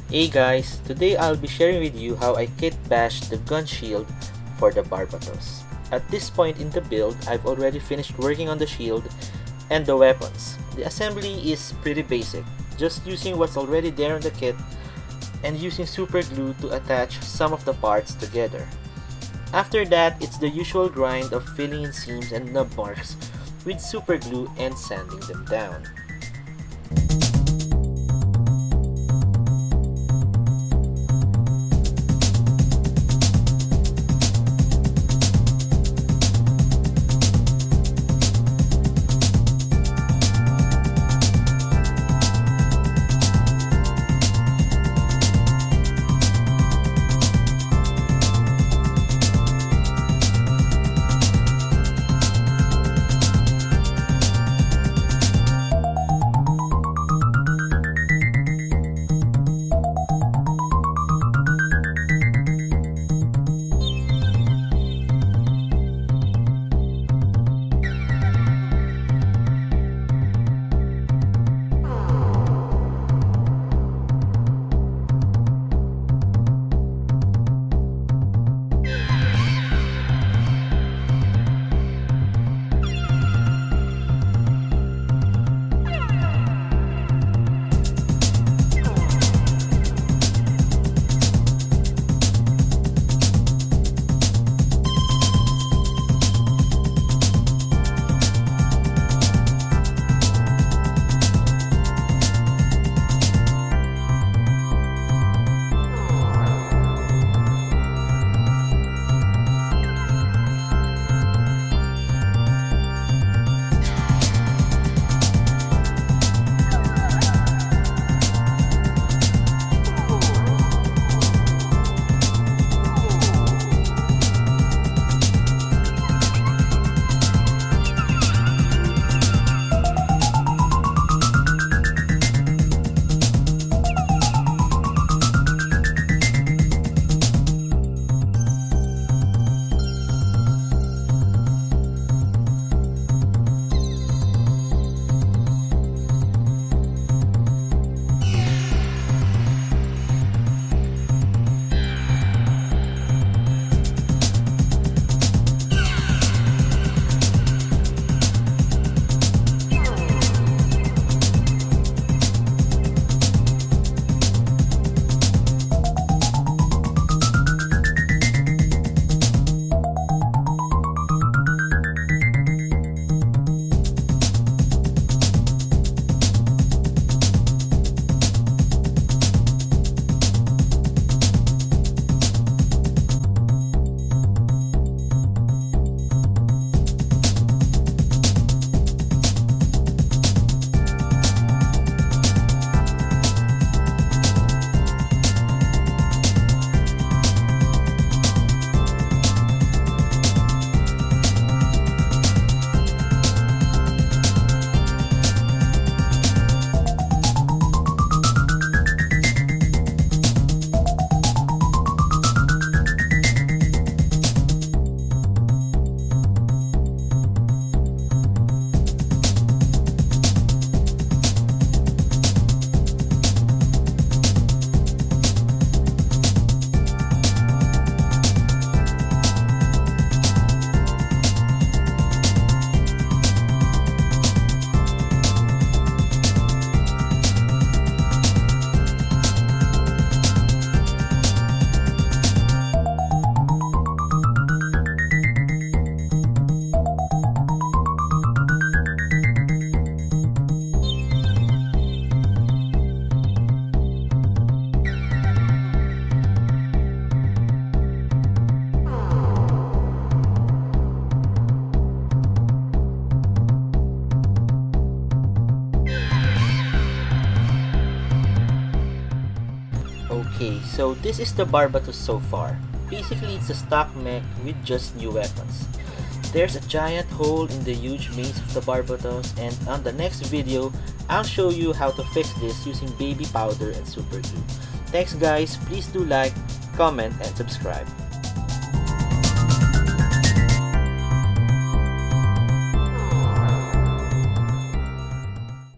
Hey guys, today I'll be sharing with you how I kit bashed the gun shield for the Barbatos. At this point in the build, I've already finished working on the shield and the weapons. The assembly is pretty basic, just using what's already there on the kit and using super glue to attach some of the parts together. After that, it's the usual grind of filling in seams and nub marks with super glue and sanding them down. Okay, so this is the Barbatos so far. Basically, it's a stock mech with just new weapons. There's a giant hole in the huge maze of the Barbatos, and on the next video, I'll show you how to fix this using baby powder and super glue. Thanks guys, please do like, comment, and subscribe.